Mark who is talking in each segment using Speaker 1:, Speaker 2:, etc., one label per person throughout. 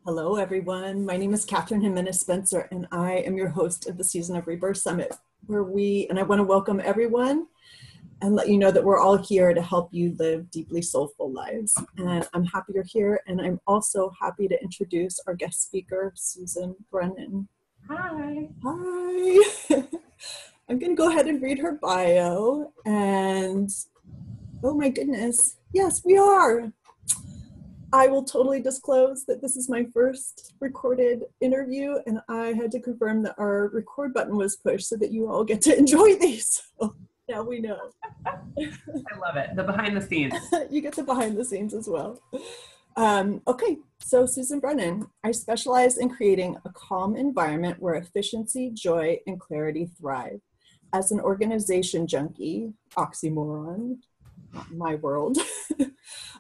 Speaker 1: Hello, everyone. My name is Catherine Jimenez-Spencer, and I am your host of the Season of Rebirth Summit, and I want to welcome everyone and let you know that we're all here to help you live deeply soulful lives. And I'm happy you're here, and I'm also happy to introduce our guest speaker, Susan Brennan.
Speaker 2: Hi.
Speaker 1: Hi. I'm going to go ahead and read her bio, and oh my goodness, yes, we are. I will totally disclose that this is my first recorded interview, and I had to confirm that our record button was pushed so that you all get to enjoy these. So now we know.
Speaker 2: I love it. The behind the scenes.
Speaker 1: You get the behind the scenes as well. Okay, so Susan Brennan. I specialize in creating a calm environment where efficiency, joy, and clarity thrive. As an organization junkie, oxymoron, not my world,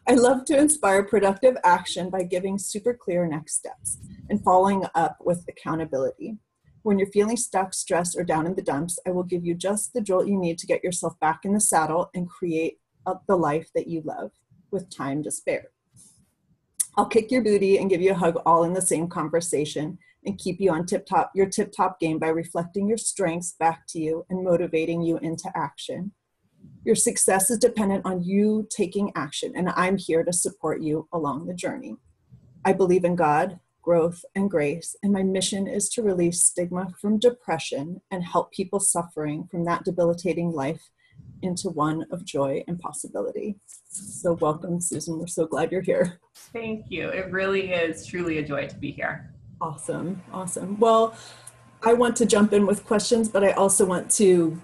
Speaker 1: I love to inspire productive action by giving super clear next steps and following up with accountability. When you're feeling stuck, stressed, or down in the dumps, I will give you just the jolt you need to get yourself back in the saddle and create the life that you love with time to spare. I'll kick your booty and give you a hug all in the same conversation and keep you on your tip-top game by reflecting your strengths back to you and motivating you into action. Your success is dependent on you taking action, and I'm here to support you along the journey. I believe in God, growth, and grace, and my mission is to release stigma from depression and help people suffering from that debilitating life into one of joy and possibility. So welcome, Susan. We're so glad you're here.
Speaker 2: Thank you. It really is truly a joy to be here.
Speaker 1: Awesome. Awesome. Well, I want to jump in with questions, but I also want to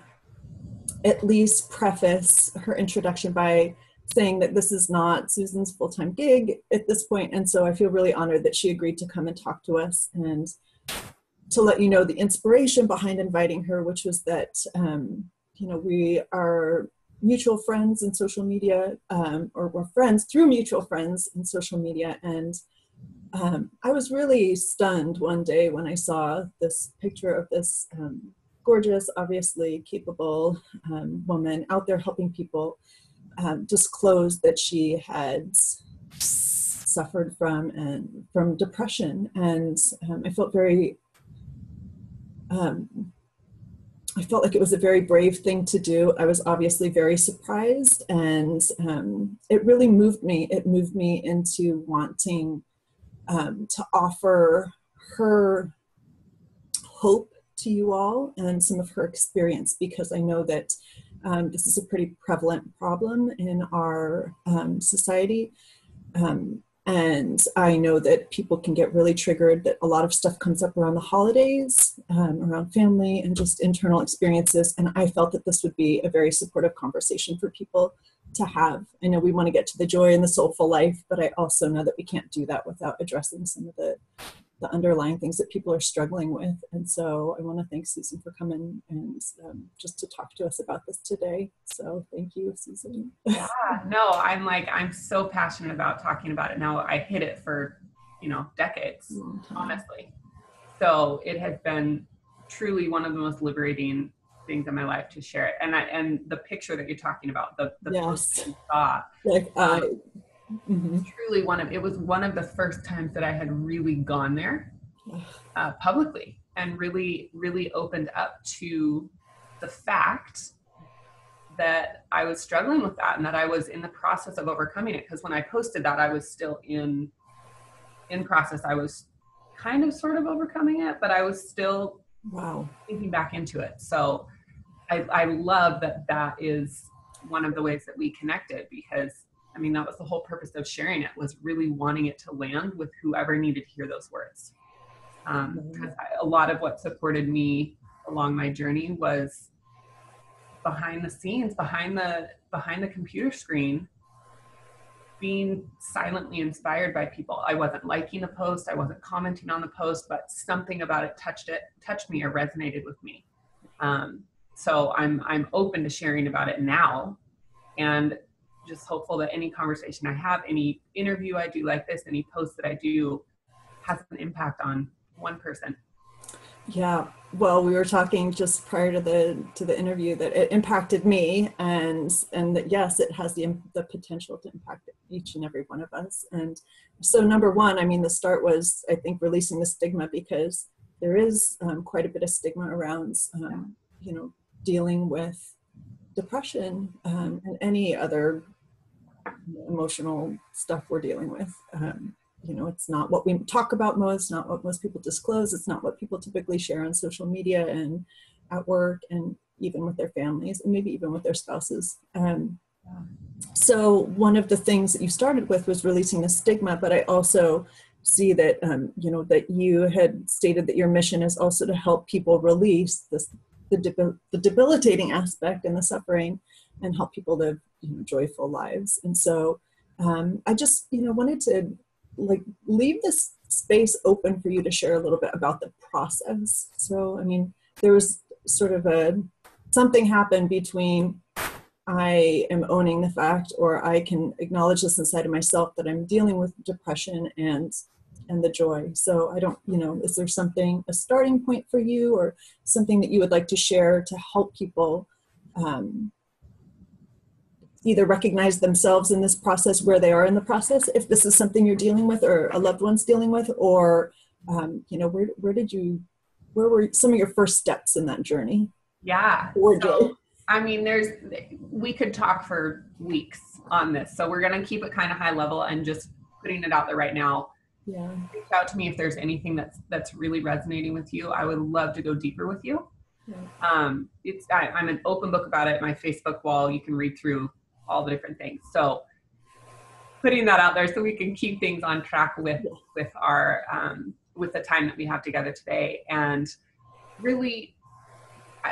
Speaker 1: at least preface her introduction by saying that this is not Susan's full-time gig at this point, and so I feel really honored that she agreed to come and talk to us and to let you know the inspiration behind inviting her, which was that we are mutual friends in social media, or we're friends through mutual friends in social media, and I was really stunned one day when I saw this picture of this gorgeous, obviously capable woman out there helping people disclose that she had suffered from depression, and I felt like it was a very brave thing to do. I was obviously very surprised, and it really moved me. It moved me into wanting to offer her hope to you all and some of her experience, because I know that this is a pretty prevalent problem in our society. And I know that people can get really triggered, that a lot of stuff comes up around the holidays, around family and just internal experiences. And I felt that this would be a very supportive conversation for people to have. I know we want to get to the joy and the soulful life, but I also know that we can't do that without addressing some of the underlying things that people are struggling with. And so I want to thank Susan for coming and just to talk to us about this today. So thank you, Susan.
Speaker 2: Yeah, no, I'm so passionate about talking about it now. I hid it for, decades, honestly. So it has been truly one of the most liberating things in my life to share it. And the picture that you're talking about, the
Speaker 1: Yes.
Speaker 2: post that you saw, truly it was one of the first times that I had really gone there publicly and really, really opened up to the fact that I was struggling with that and that I was in the process of overcoming it. Because when I posted that, I was still in process. I was kind of sort of overcoming it, but I was still thinking back into it. So I love that is one of the ways that we connected, because that was the whole purpose of sharing it, was really wanting it to land with whoever needed to hear those words. Because a lot of what supported me along my journey was behind the scenes, behind the computer screen, being silently inspired by people. I wasn't liking a post, I wasn't commenting on the post, but something about it touched me or resonated with me. So I'm open to sharing about it now, and just hopeful that any conversation I have, any interview I do like this, any post that I do has an impact on one person.
Speaker 1: Yeah. Well, we were talking just prior to the interview that it impacted me, and that yes, it has the potential to impact each and every one of us. And so, number one, I mean, the start was, I think, releasing the stigma, because there is quite a bit of stigma around, you know, dealing with depression, and any other emotional stuff we're dealing with. You know, it's not what we talk about most, not what most people disclose. It's not what people typically share on social media and at work, and even with their families, and maybe even with their spouses. So one of the things that you started with was releasing the stigma, but I also see that, you know, that you had stated that your mission is also to help people release the debilitating aspect and the suffering, and help people live, you know, joyful lives. And so I just, you know, wanted to like leave this space open for you to share a little bit about the process. So, I mean, there was sort of something happened between I am owning the fact, or I can acknowledge this inside of myself, that I'm dealing with depression and the joy. So I don't, you know, is there something, a starting point for you, or something that you would like to share to help people either recognize themselves in this process, where they are in the process, if this is something you're dealing with or a loved one's dealing with, or you know, where were some of your first steps in that journey?
Speaker 2: Yeah.
Speaker 1: Or joy?
Speaker 2: So, I mean, we could talk for weeks on this. So we're going to keep it kind of high level and just putting it out there right now.
Speaker 1: Yeah.
Speaker 2: Reach out to me if there's anything that's really resonating with you. I would love to go deeper with you.
Speaker 1: Yeah.
Speaker 2: I'm an open book about it. My Facebook wall, you can read through all the different things. So putting that out there so we can keep things on track with our with the time that we have together today. And really,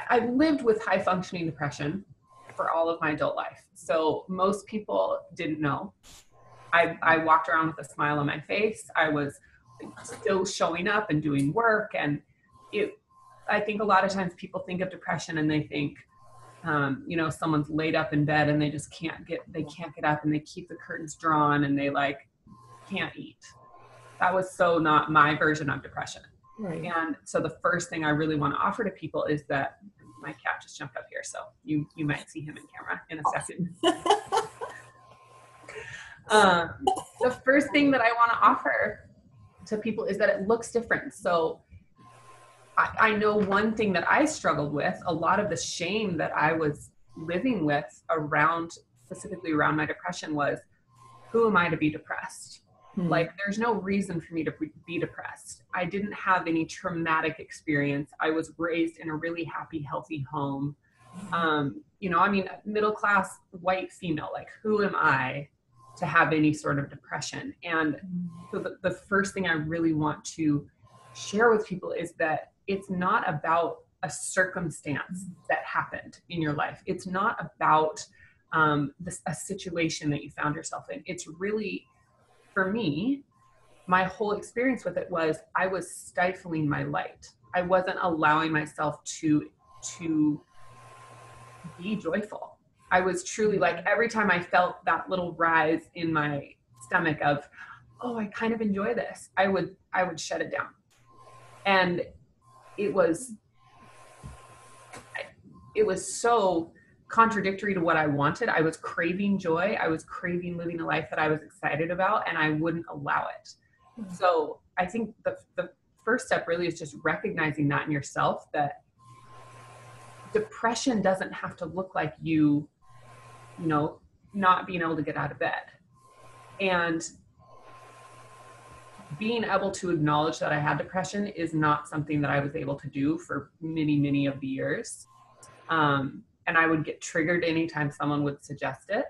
Speaker 2: I've lived with high functioning depression for all of my adult life. So most people didn't know. I walked around with a smile on my face. I was still showing up and doing work. And I think a lot of times people think of depression and they think, you know, someone's laid up in bed and they just can't get up, and they keep the curtains drawn and they like can't eat. That was so not my version of depression.
Speaker 1: Right.
Speaker 2: And so the first thing I really want to offer to people is that my cat just jumped up here. So you might see him in camera in a second. The first thing that I want to offer to people is that it looks different. So I know one thing that I struggled with, a lot of the shame that I was living with specifically around my depression, was, who am I to be depressed? Like, there's no reason for me to be depressed. I didn't have any traumatic experience. I was raised in a really happy, healthy home. You know, I mean, middle class white female, like, who am I to have any sort of depression? And so the first thing I really want to share with people is that it's not about a circumstance that happened in your life. It's not about a situation that you found yourself in. It's really, for me, my whole experience with it was I was stifling my light. I wasn't allowing myself to be joyful. I was truly like, every time I felt that little rise in my stomach of, oh, I kind of enjoy this, I would shut it down. And it was so contradictory to what I wanted. I was craving joy. I was craving living a life that I was excited about, and I wouldn't allow it. So I think the first step really is just recognizing that in yourself, that depression doesn't have to look like you know, not being able to get out of bed. And being able to acknowledge that I had depression is not something that I was able to do for many, many of the years. And I would get triggered anytime someone would suggest it.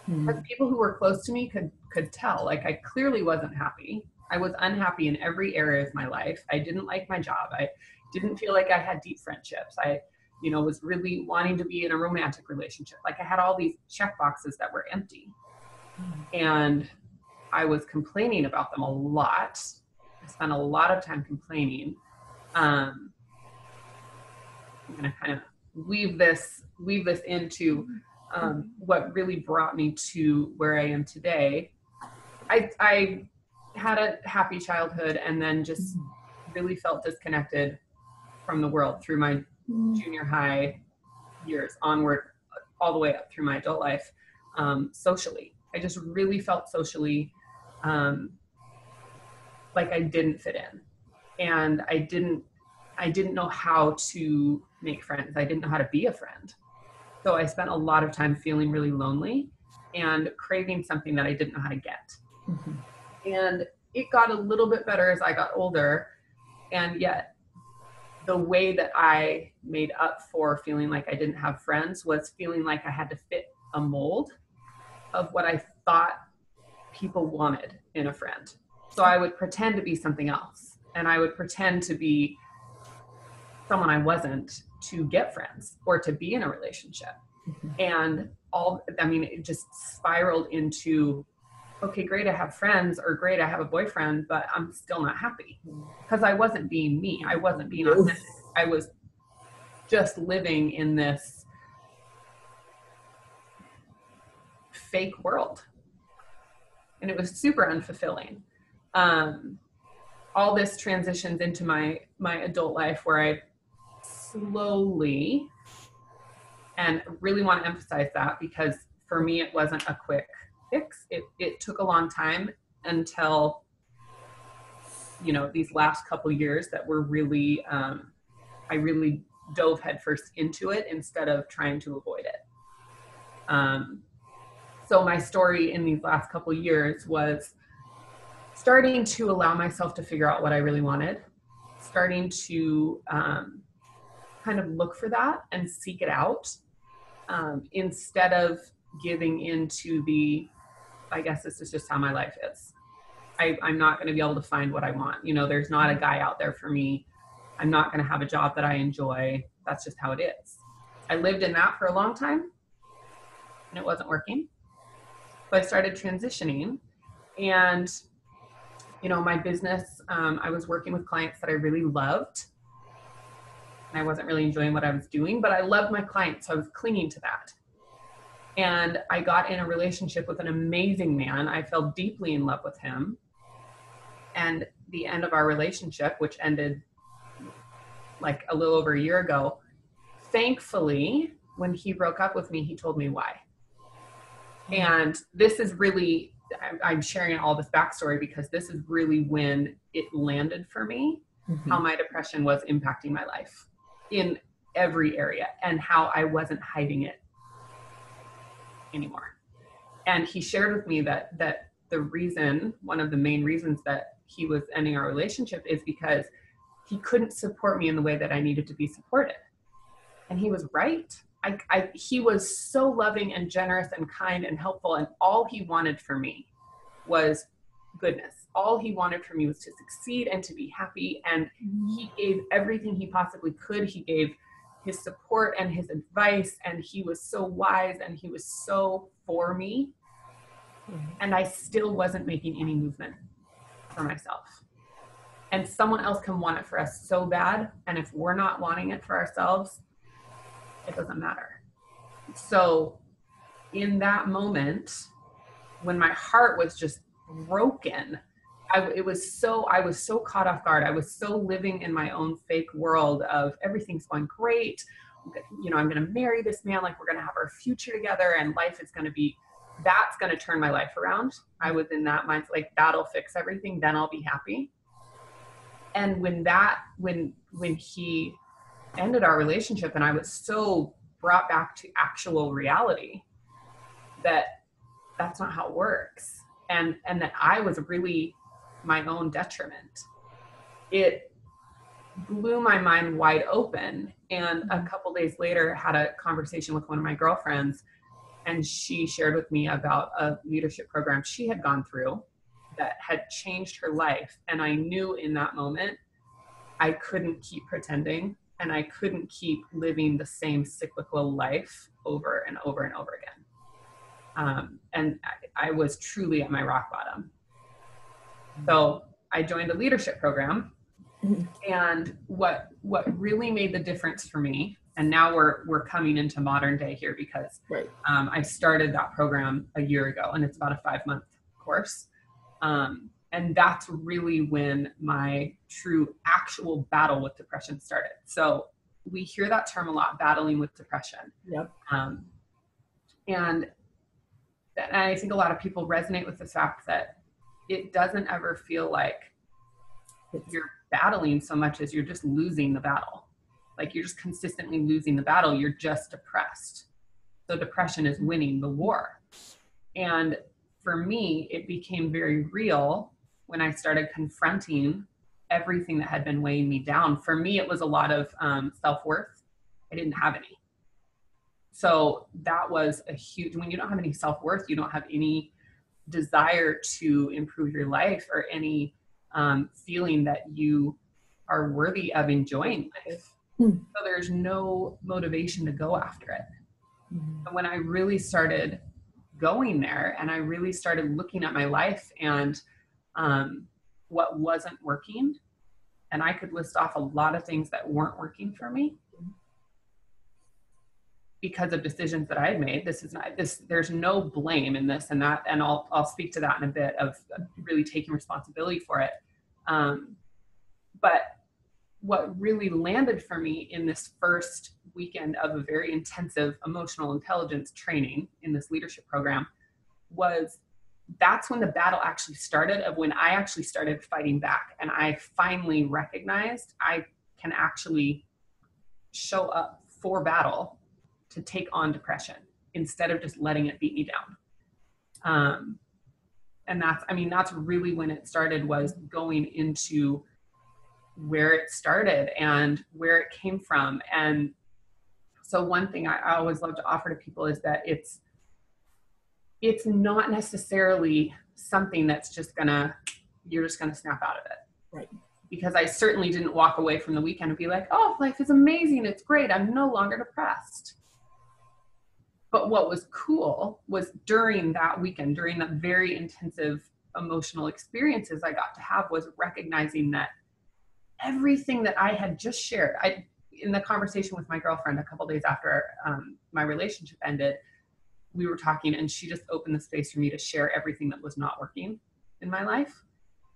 Speaker 2: But people who were close to me could tell, like, I clearly wasn't happy. I was unhappy in every area of my life. I didn't like my job. I didn't feel like I had deep friendships. I, you know, was really wanting to be in a romantic relationship. Like, I had all these check boxes that were empty. And I was complaining about them a lot. I spent a lot of time complaining. I'm going to kind of weave this into what really brought me to where I am today. I had a happy childhood, and then just really felt disconnected from the world through my junior high years onward, all the way up through my adult life. Socially, I just really felt socially like I didn't fit in, and I didn't know how to make friends. I didn't know how to be a friend. So I spent a lot of time feeling really lonely and craving something that I didn't know how to get. And it got a little bit better as I got older. And yet the way that I made up for feeling like I didn't have friends was feeling like I had to fit a mold of what I thought people wanted in a friend. So I would pretend to be something else, and I would pretend to be someone I wasn't to get friends or to be in a relationship. And it just spiraled into, okay, great, I have friends, or great, I have a boyfriend, but I'm still not happy because I wasn't being me. I wasn't being authentic. I was just living in this fake world, and it was super unfulfilling. All this transitions into my adult life, where I slowly, and really want to emphasize that, because for me it wasn't a quick fix. It took a long time until, these last couple years that were really, I really dove headfirst into it instead of trying to avoid it. So my story in these last couple years was starting to allow myself to figure out what I really wanted, starting to kind of look for that and seek it out, instead of giving into I guess this is just how my life is. I'm not going to be able to find what I want. There's not a guy out there for me. I'm not going to have a job that I enjoy. That's just how it is. I lived in that for a long time, and it wasn't working. So I started transitioning, and my business, I was working with clients that I really loved, and I wasn't really enjoying what I was doing, but I loved my clients, so I was clinging to that. And I got in a relationship with an amazing man. I fell deeply in love with him. And the end of our relationship, which ended like a little over a year ago, thankfully, when he broke up with me, he told me why. And this is really, I'm sharing all this backstory because this is really when it landed for me, how my depression was impacting my life in every area, and how I wasn't hiding it anymore. And he shared with me that the reason, one of the main reasons that he was ending our relationship, is because he couldn't support me in the way that I needed to be supported. And he was right. He was so loving and generous and kind and helpful, and all he wanted for me was goodness. All he wanted for me was to succeed and to be happy. And he gave everything he possibly could. He gave his support and his advice, and he was so wise, and he was so for me. And I still wasn't making any movement for myself. And someone else can want it for us so bad. And if we're not wanting it for ourselves, it doesn't matter. So in that moment, when my heart was just broken, I was so caught off guard. I was so living in my own fake world of everything's going great. I'm going to marry this man. Like, we're going to have our future together, and life is going to be, that's going to turn my life around. I was in that mindset, like, that'll fix everything. Then I'll be happy. And when he ended our relationship, and I was so brought back to actual reality that that's not how it works. And that I was really my own detriment. It blew my mind wide open. And a couple days later, had a conversation with one of my girlfriends, and she shared with me about a leadership program she had gone through that had changed her life. And I knew in that moment, I couldn't keep pretending, and I couldn't keep living the same cyclical life over and over and over again. And I was truly at my rock bottom. So I joined a leadership program, and what really made the difference for me, and now we're coming into modern day here, because I started that program a year ago, and it's about a 5-month course. And that's really when my true actual battle with depression started. So we hear that term a lot, battling with depression.
Speaker 1: Yep.
Speaker 2: And I think a lot of people resonate with the fact that it doesn't ever feel like you're battling so much as you're just losing the battle. Like you're just consistently losing the battle. You're just depressed. So depression is winning the war. And for me, it became very real when I started confronting everything that had been weighing me down. For me, it was a lot of self-worth. I didn't have any. So that was a huge, when you don't have any self-worth, you don't have any desire to improve your life or any feeling that you are worthy of enjoying life. So there's no motivation to go after it. And when I really started going there and I really started looking at my life and what wasn't working, and I could list off a lot of things that weren't working for me because of decisions that I had made. There's no blame in this and that, and I'll speak to that in a bit of really taking responsibility for it. But what really landed for me in this first weekend of a very intensive emotional intelligence training in this leadership program was that's when the battle actually started, of when I actually started fighting back. And I finally recognized I can actually show up for battle to take on depression instead of just letting it beat me down. And that's really when it started, was going into where it started and where it came from. And so one thing I always love to offer to people is that it's not necessarily something that's you're just gonna snap out of it.
Speaker 1: Right.
Speaker 2: Because I certainly didn't walk away from the weekend and be like, oh, life is amazing, it's great, I'm no longer depressed. But what was cool was during that weekend, during that very intensive emotional experiences I got to have, was recognizing that everything that I had just shared, in the conversation with my girlfriend a couple days after my relationship ended, we were talking and she just opened the space for me to share everything that was not working in my life.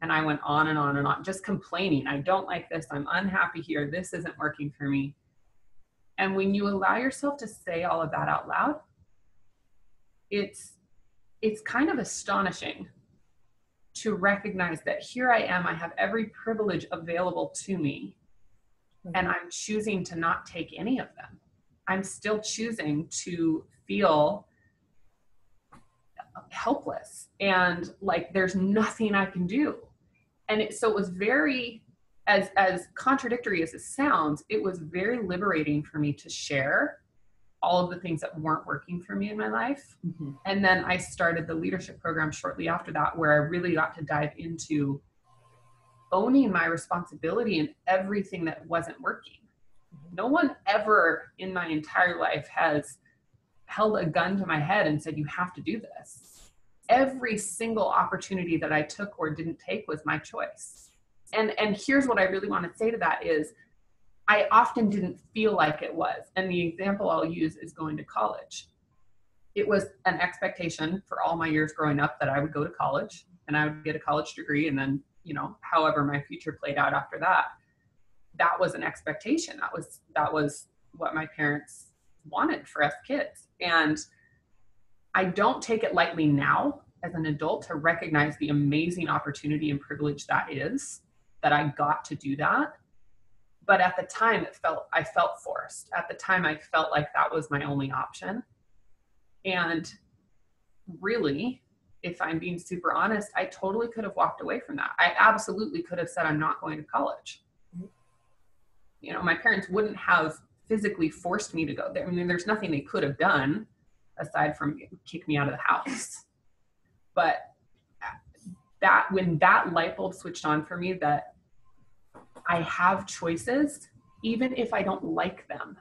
Speaker 2: And I went on and on and on, just complaining. I don't like this. I'm unhappy here. This isn't working for me. And when you allow yourself to say all of that out loud, it's kind of astonishing to recognize that here I am, I have every privilege available to me, and I'm choosing to not take any of them. I'm still choosing to feel helpless and like there's nothing I can do. And so it was very, as contradictory as it sounds, it was very liberating for me to share all of the things that weren't working for me in my life. Mm-hmm. And then I started the leadership program shortly after that, where I really got to dive into owning my responsibility in everything that wasn't working. No one ever in my entire life has held a gun to my head and said, you have to do this. Every single opportunity that I took or didn't take was my choice. And here's what I really want to say to that is, I often didn't feel like it was. And the example I'll use is going to college. It was an expectation for all my years growing up that I would go to college and I would get a college degree. And then, however my future played out after that, that was an expectation. That was what my parents wanted for us kids. And I don't take it lightly now as an adult to recognize the amazing opportunity and privilege that is, that I got to do that. But at the time I felt forced. At the time I felt like that was my only option. And really, if I'm being super honest, I totally could have walked away from that. I absolutely could have said, I'm not going to college. My parents wouldn't have physically forced me to go there. I mean, there's nothing they could have done aside from kick me out of the house. But when that light bulb switched on for me, that I have choices, even if I don't like them,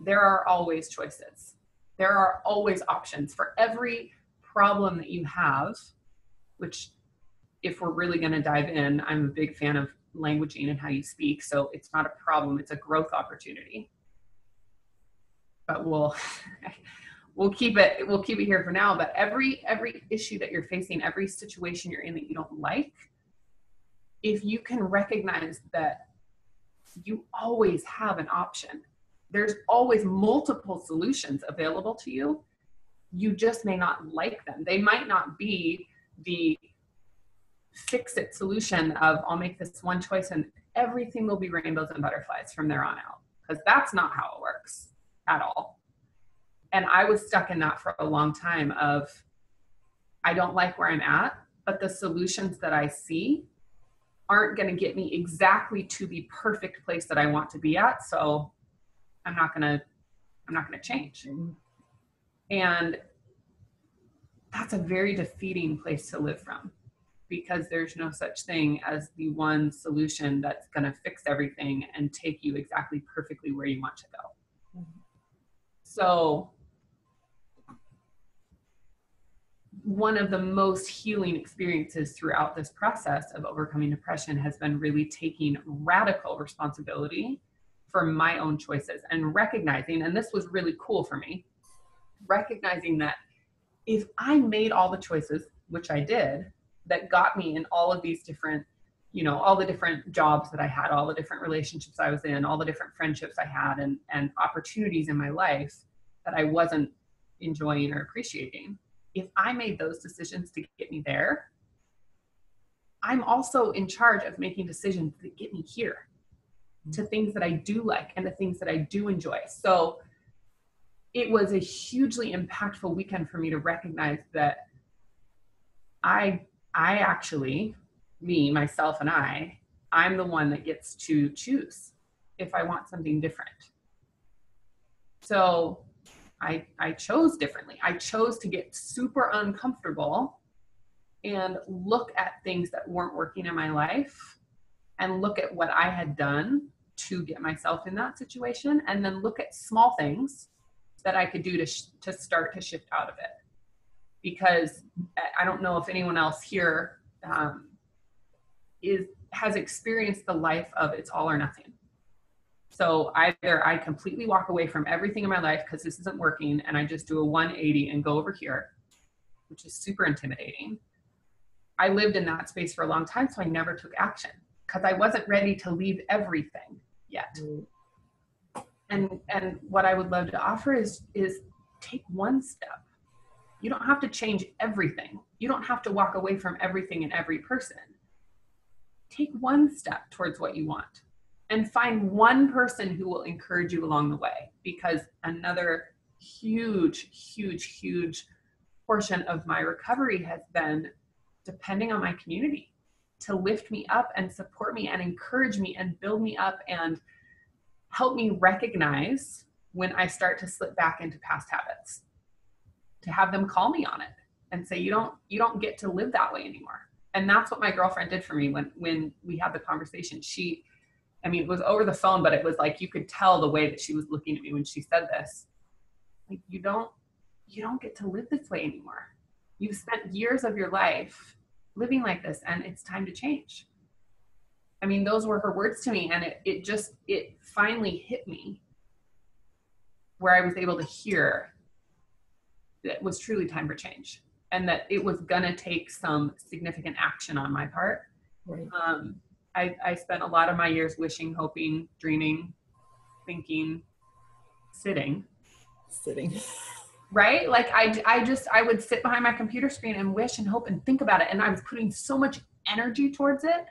Speaker 2: there are always choices. There are always options for every problem that you have, which, if we're really going to dive in, I'm a big fan of languaging and how you speak. So it's not a problem, it's a growth opportunity. But we'll we'll keep it here for now, but every issue that you're facing, every situation you're in that you don't like, if you can recognize that you always have an option, there's always multiple solutions available to you. You just may not like them. They might not be the fix it solution of I'll make this one choice and everything will be rainbows and butterflies from there on out, because that's not how it works at all. And I was stuck in that for a long time of, I don't like where I'm at, but the solutions that I see aren't going to get me exactly to the perfect place that I want to be at. So I'm not going to change. And that's a very defeating place to live from, because there's no such thing as the one solution that's going to fix everything and take you exactly perfectly where you want to go. So one of the most healing experiences throughout this process of overcoming depression has been really taking radical responsibility for my own choices and recognizing, and this was really cool for me, recognizing that if I made all the choices, which I did, that got me in all of these different, all the different jobs that I had, all the different relationships I was in, all the different friendships I had, and opportunities in my life that I wasn't enjoying or appreciating, if I made those decisions to get me there, I'm also in charge of making decisions that get me here to things that I do like and the things that I do enjoy. So it was a hugely impactful weekend for me to recognize that I actually, me, myself, and I'm the one that gets to choose if I want something different. So I chose differently. I chose to get super uncomfortable and look at things that weren't working in my life and look at what I had done to get myself in that situation, and then look at small things that I could do to start to shift out of it. Because I don't know if anyone else here has experienced the life of it's all or nothing. So either I completely walk away from everything in my life because this isn't working and I just do a 180 and go over here, which is super intimidating. I lived in that space for a long time, so I never took action because I wasn't ready to leave everything yet. And what I would love to offer is take one step. You don't have to change everything. You don't have to walk away from everything and every person. Take one step towards what you want and find one person who will encourage you along the way, because another huge, huge, huge portion of my recovery has been depending on my community to lift me up and support me and encourage me and build me up and help me recognize when I start to slip back into past habits, to have them call me on it and say, you don't get to live that way anymore. And that's what my girlfriend did for me when we had the conversation. It was over the phone, but it was like, you could tell the way that she was looking at me when she said this. Like, you don't get to live this way anymore. You've spent years of your life living like this, and it's time to change. Those were her words to me, and it finally hit me where I was able to hear that it was truly time for change and that it was gonna take some significant action on my part.
Speaker 1: Right.
Speaker 2: I spent a lot of my years wishing, hoping, dreaming, thinking, sitting. Right? Like I would sit behind my computer screen and wish and hope and think about it. And I was putting so much energy towards it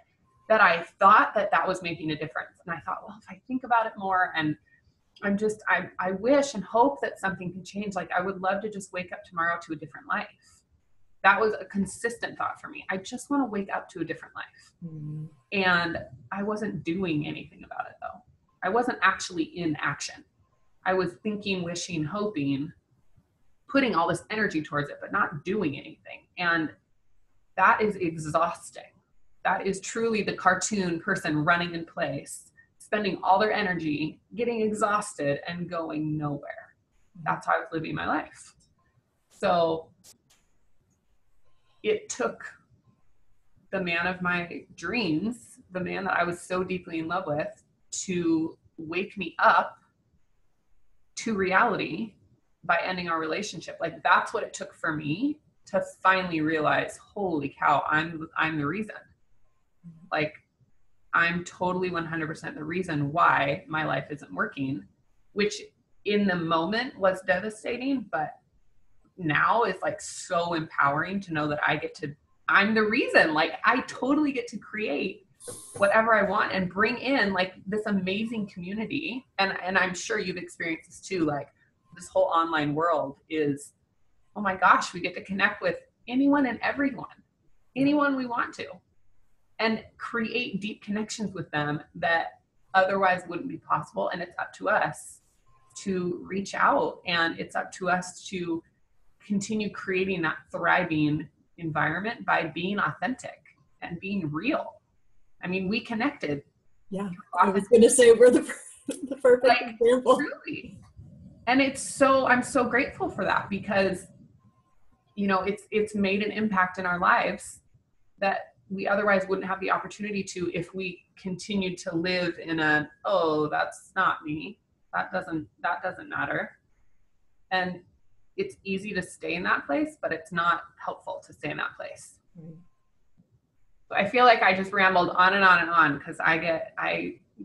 Speaker 2: that I thought that was making a difference. And I thought, well, if I think about it more, and I wish and hope that something can change. Like, I would love to just wake up tomorrow to a different life. That was a consistent thought for me. I just want to wake up to a different life. Mm-hmm. And I wasn't doing anything about it, though. I wasn't actually in action. I was thinking, wishing, hoping, putting all this energy towards it, but not doing anything. And that is exhausting. That is truly the cartoon person running in place, spending all their energy, getting exhausted, and going nowhere. That's how I was living my life. So it took the man of my dreams, the man that I was so deeply in love with, to wake me up to reality by ending our relationship. Like, that's what it took for me to finally realize, holy cow, I'm the reason. Like, I'm totally 100% the reason why my life isn't working, which in the moment was devastating, but now is like so empowering to know that I'm the reason. Like, I totally get to create whatever I want and bring in like this amazing community. And I'm sure you've experienced this too. Like, this whole online world is, oh my gosh, we get to connect with anyone and anyone we want to, and create deep connections with them that otherwise wouldn't be possible. And it's up to us to reach out, and it's up to us to continue creating that thriving environment by being authentic and being real. I mean, we connected.
Speaker 1: Yeah, I was going to say we're the perfect example.
Speaker 2: Truly. And I'm so grateful for that, because, you know, it's made an impact in our lives that we otherwise wouldn't have the opportunity to if we continued to live in oh, that's not me. That doesn't matter. And it's easy to stay in that place, but it's not helpful to stay in that place. So I feel like I just rambled on and on and on, because I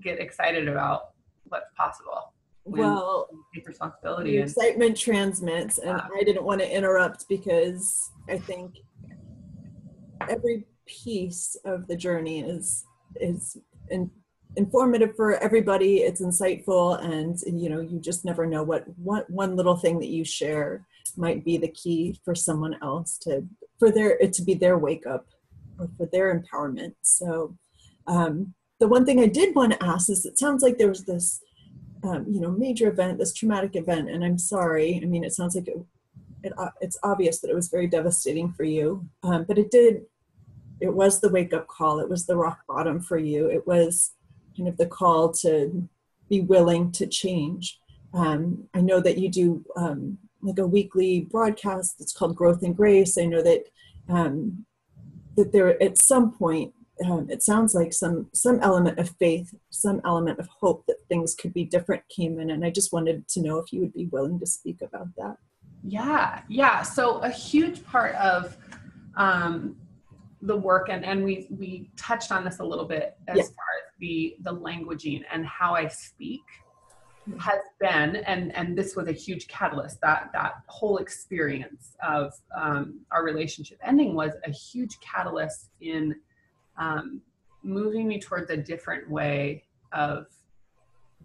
Speaker 2: get excited about what's possible.
Speaker 1: Well,
Speaker 2: take responsibility.
Speaker 1: The excitement transmits, and I didn't want to interrupt, because I think every piece of the journey is informative for everybody. It's insightful, and you know, you just never know what one little thing that you share might be the key for someone else for it to be their wake up or for their empowerment. So the one thing I did want to ask is, it sounds like there was this major event, this traumatic event, and I'm sorry. I mean, it sounds like it's obvious that it was very devastating for you, but it was the wake-up call. It was the rock bottom for you. It was kind of the call to be willing to change. I know that you do like a weekly broadcast that's called Growth and Grace. I know that that there, at some point, it sounds like some element of faith, some element of hope that things could be different came in. And I just wanted to know if you would be willing to speak about that.
Speaker 2: Yeah. So a huge part of the work, and we touched on this a little bit as far as the languaging and how I speak has been, and this was a huge catalyst. That whole experience of our relationship ending was a huge catalyst in moving me towards a different way of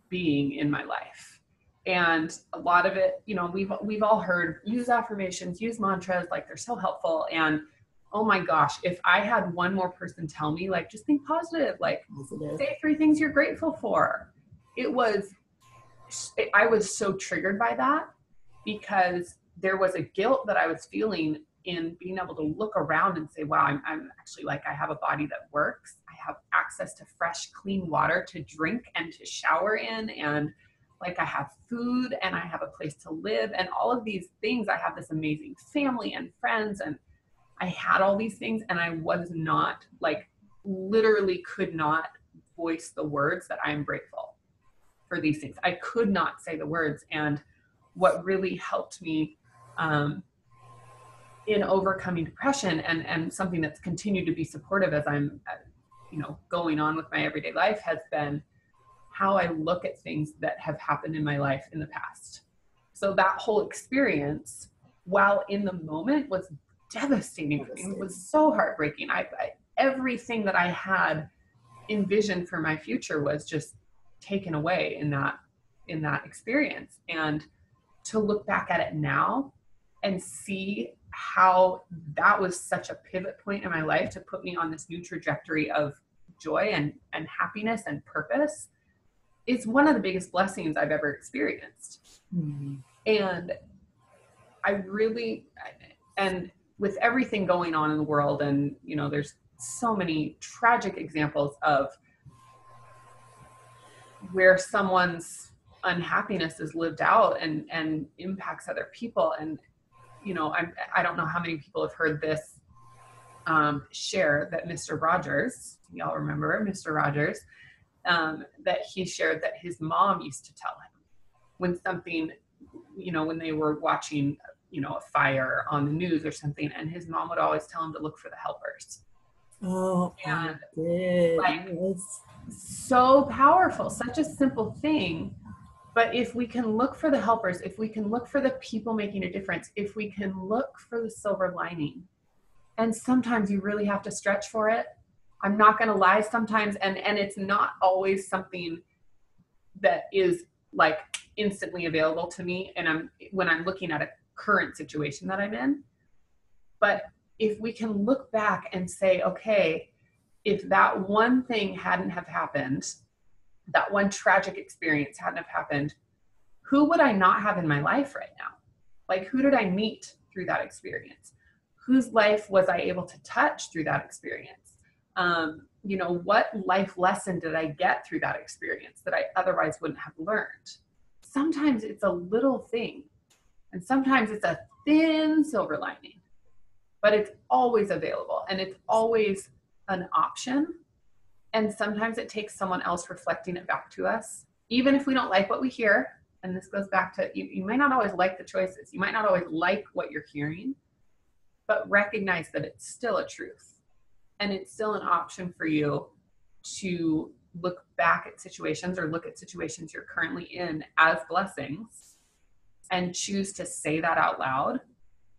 Speaker 2: being in my life. And a lot of it, you know, we've all heard, use affirmations, use mantras, like they're so helpful. And oh my gosh, if I had one more person tell me, like, just think positive, like say 3 things you're grateful for. I was so triggered by that, because there was a guilt that I was feeling in being able to look around and say, wow, I'm actually, like, I have a body that works. I have access to fresh, clean water to drink and to shower in. And like, I have food and I have a place to live and all of these things. I have this amazing family and friends, and I had all these things, and I was not, like, literally could not voice the words that I am grateful for these things. I could not say the words. And what really helped me in overcoming depression, and something that's continued to be supportive as I'm, going on with my everyday life, has been how I look at things that have happened in my life in the past. So that whole experience, while in the moment was devastating for me, it was so heartbreaking. Everything that I had envisioned for my future was just taken away in that experience. And to look back at it now and see how that was such a pivot point in my life to put me on this new trajectory of joy and happiness and purpose is one of the biggest blessings I've ever experienced. Mm-hmm. And and with everything going on in the world, and, there's so many tragic examples of where someone's unhappiness is lived out and impacts other people. And, I don't know how many people have heard this share that Mr. Rogers, y'all remember Mr. Rogers, that he shared that his mom used to tell him when something when they were watching, a fire on the news or something, and his mom would always tell him to look for the helpers.
Speaker 1: Oh, I
Speaker 2: And
Speaker 1: did.
Speaker 2: like,
Speaker 1: Yes.
Speaker 2: so powerful, such a simple thing. But if we can look for the helpers, if we can look for the people making a difference, if we can look for the silver lining, and sometimes you really have to stretch for it. I'm not going to lie, sometimes, and it's not always something that is like instantly available to me, and when I'm looking at a current situation that I'm in. But if we can look back and say, okay, if that one thing hadn't have happened, that one tragic experience hadn't have happened, who would I not have in my life right now? Like, who did I meet through that experience? Whose life was I able to touch through that experience? What life lesson did I get through that experience that I otherwise wouldn't have learned? Sometimes it's a little thing, and sometimes it's a thin silver lining, but it's always available, and it's always an option. And sometimes it takes someone else reflecting it back to us, even if we don't like what we hear. And this goes back to, you might not always like the choices. You might not always like what you're hearing, but recognize that it's still a truth. And it's still an option for you to look back at situations, or look at situations you're currently in, as blessings, and choose to say that out loud,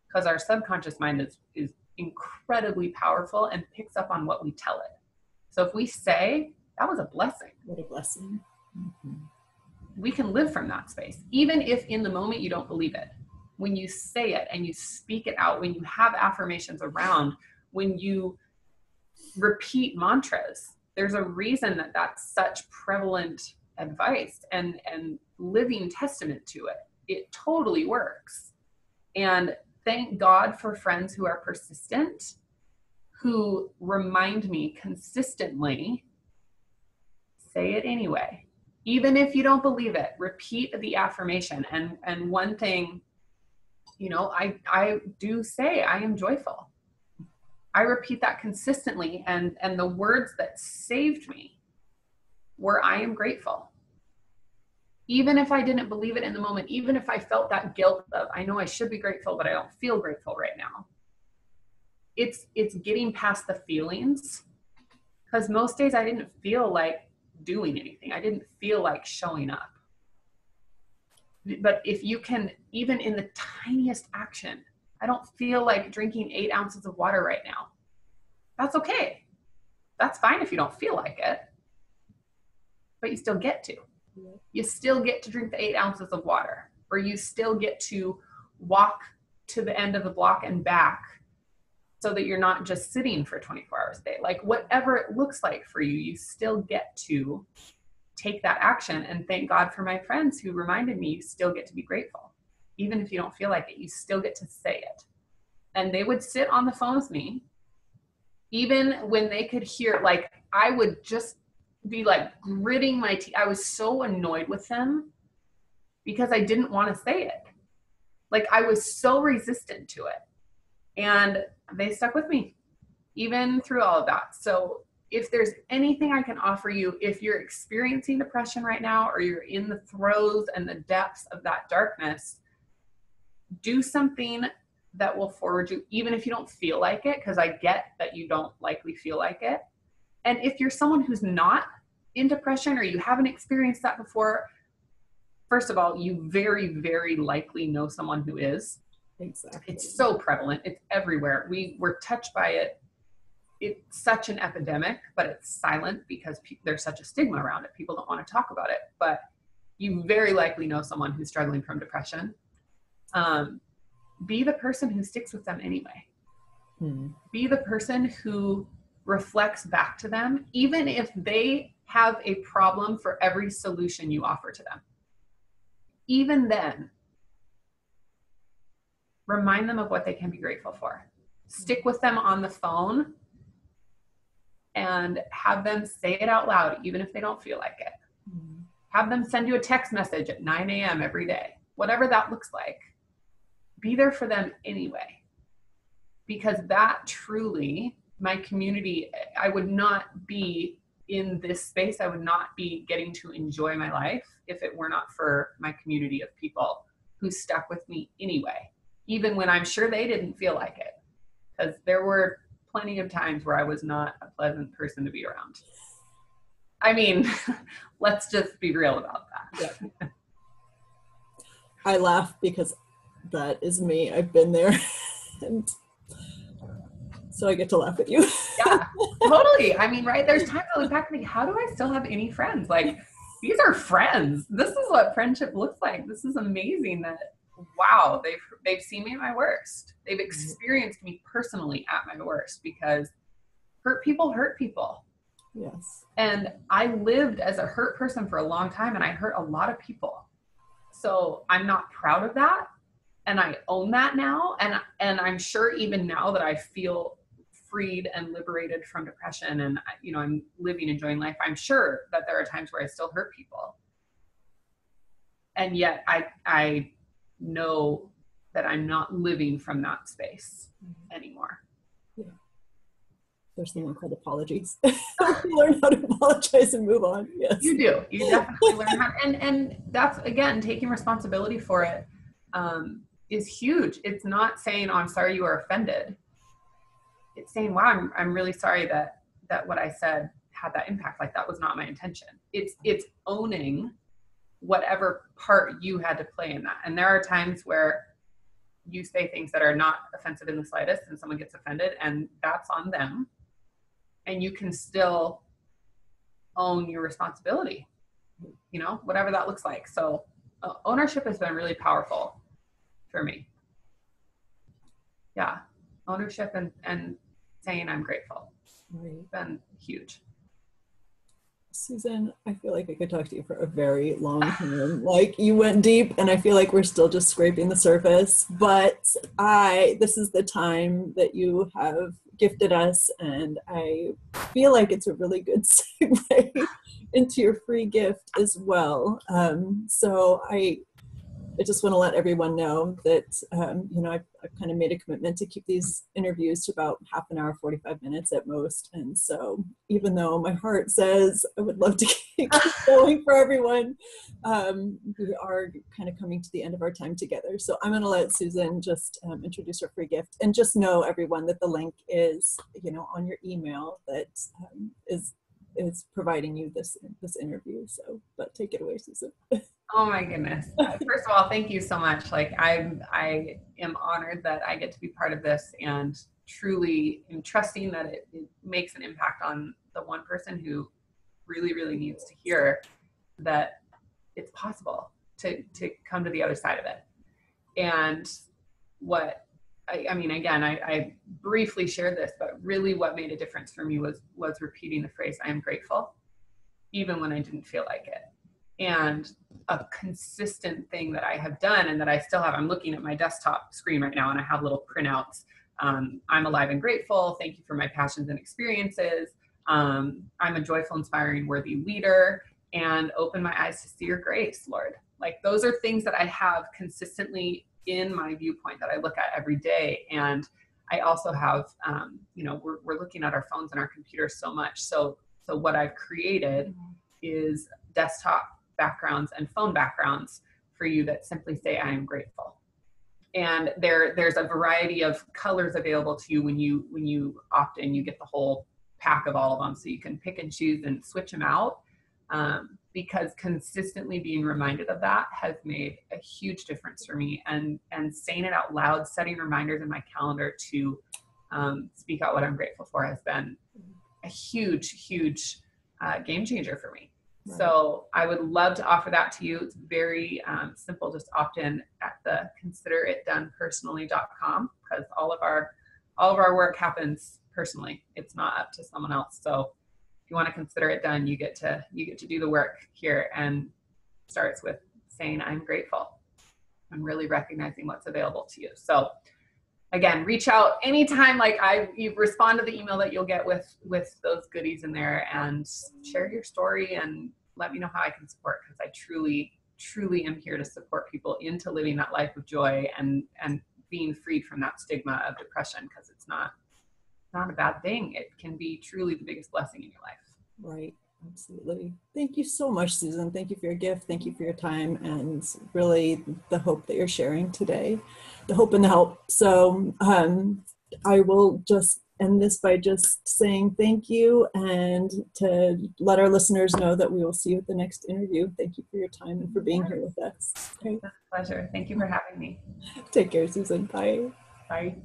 Speaker 2: because our subconscious mind is incredibly powerful and picks up on what we tell it. So if we say, that was a blessing.
Speaker 1: What a blessing. Mm-hmm.
Speaker 2: We can live from that space, even if in the moment you don't believe it. When you say it and you speak it out, when you have affirmations around, when you repeat mantras, there's a reason that that's such prevalent advice and living testament to it. It totally works. And thank God for friends who are persistent, who remind me consistently, say it anyway. Even if you don't believe it, repeat the affirmation. And one thing, I do say, I am joyful. I repeat that consistently. And the words that saved me were, I am grateful. Even if I didn't believe it in the moment, even if I felt that guilt of, I know I should be grateful, but I don't feel grateful right now. It's getting past the feelings, because most days I didn't feel like doing anything. I didn't feel like showing up. But if you can, even in the tiniest action, I don't feel like drinking 8 ounces of water right now. That's okay. That's fine if you don't feel like it, but you still get to. You still get to drink the 8 ounces of water, or you still get to walk to the end of the block and back, so that you're not just sitting for 24 hours a day. Like, whatever it looks like for you, you still get to take that action. And thank God for my friends who reminded me, you still get to be grateful. Even if you don't feel like it, you still get to say it. And they would sit on the phone with me, even when they could hear, like, I would just be like gritting my teeth. I was so annoyed with them because I didn't want to say it. Like, I was so resistant to it. And they stuck with me even through all of that. So if there's anything I can offer you, if you're experiencing depression right now, or you're in the throes and the depths of that darkness, do something that will forward you, even if you don't feel like it, because I get that you don't likely feel like it. And if you're someone who's not in depression, or you haven't experienced that before, first of all, you very, very likely know someone who is.
Speaker 1: Exactly.
Speaker 2: It's so prevalent. It's everywhere. We're touched by it. It's such an epidemic, but it's silent because there's such a stigma around it. People don't want to talk about it, but you very likely know someone who's struggling from depression. Be the person who sticks with them anyway. Be the person who reflects back to them, even if they have a problem for every solution you offer to them. Even then, remind them of what they can be grateful for. Stick with them on the phone and have them say it out loud, even if they don't feel like it. Have them send you a text message at 9 a.m. every day, whatever that looks like. Be there for them anyway, because that truly, my community, I would not be in this space. I would not be getting to enjoy my life if it were not for my community of people who stuck with me anyway, even when I'm sure they didn't feel like it, because there were plenty of times where I was not a pleasant person to be around. I mean, let's just be real about that.
Speaker 1: Yeah. I laugh because that is me. I've been there. And so I get to laugh at you.
Speaker 2: Yeah, totally. I mean, right, there's times I look back and think, how do I still have any friends? Like, these are friends. This is what friendship looks like. This is amazing that, wow, they've seen me at my worst. They've experienced me personally at my worst, because hurt people hurt people.
Speaker 1: Yes.
Speaker 2: And I lived as a hurt person for a long time, and I hurt a lot of people. So I'm not proud of that. And I own that now. And I'm sure even now that I feel freed and liberated from depression, and I'm living, enjoying life, I'm sure that there are times where I still hurt people. And yet I know that I'm not living from that space anymore.
Speaker 1: Yeah. There's something called apologies. You learn how to apologize and move on. Yes.
Speaker 2: You do. You definitely learn how, and that's, again, taking responsibility for it is huge. It's not saying, oh, I'm sorry you were offended. It's saying, wow, I'm really sorry that what I said had that impact. Like, that was not my intention. It's owning whatever part you had to play in that. And there are times where you say things that are not offensive in the slightest, and someone gets offended, and that's on them. And you can still own your responsibility, whatever that looks like. So ownership has been really powerful for me. Yeah. Ownership and saying I'm grateful.
Speaker 1: Right.
Speaker 2: It's been huge.
Speaker 1: Susan, I feel like I could talk to you for a very long time. Like, you went deep, and I feel like we're still just scraping the surface, but this is the time that you have gifted us, and I feel like it's a really good segue into your free gift as well. So I just want to let everyone know that, I've kind of made a commitment to keep these interviews to about half an hour, 45 minutes at most. And so even though my heart says I would love to keep going for everyone, we are kind of coming to the end of our time together. So I'm going to let Susan just introduce her free gift, and just know, everyone, that the link is, on your email that is providing you this interview. So, but take it away, Susan.
Speaker 2: Oh my goodness. First of all, thank you so much. Like, I am honored that I get to be part of this, and truly am trusting that it makes an impact on the one person who really, really needs to hear that it's possible to come to the other side of it. And I briefly shared this, but really what made a difference for me was repeating the phrase, I am grateful, even when I didn't feel like it. And a consistent thing that I have done, and that I still have, I'm looking at my desktop screen right now, and I have little printouts. I'm alive and grateful. Thank you for my passions and experiences. I'm a joyful, inspiring, worthy leader, and open my eyes to see your grace, Lord. Like, those are things that I have consistently in my viewpoint that I look at every day. And I also have, we're looking at our phones and our computers so much. So what I've created is desktop backgrounds and phone backgrounds for you that simply say, I am grateful. And there's a variety of colors available to you when you opt in. You get the whole pack of all of them, so you can pick and choose and switch them out. Because consistently being reminded of that has made a huge difference for me, and saying it out loud, setting reminders in my calendar to speak out what I'm grateful for, has been a huge game changer for me. Right. So I would love to offer that to you. It's very simple. Just opt in at the consideritdonepersonally.com, because all of our work happens personally. It's not up to someone else. So if you want to consider it done, you get to do the work here, and starts with saying, I'm grateful, and really recognizing what's available to you. So again, reach out anytime. Like, you respond to the email that you'll get with those goodies in there, and share your story and let me know how I can support, because I truly am here to support people into living that life of joy and being freed from that stigma of depression, because it's not a bad thing. It can be truly the biggest blessing in your life.
Speaker 1: Right. Absolutely. Thank you so much, Susan. Thank you for your gift. Thank you for your time, and really the hope that you're sharing today, the hope and the help. So I will just end this by just saying thank you, and to let our listeners know that we will see you at the next interview. Thank you for your time and for being here with us. Okay.
Speaker 2: It's a pleasure. Thank you for having me.
Speaker 1: Take care, Susan. Bye.
Speaker 2: Bye.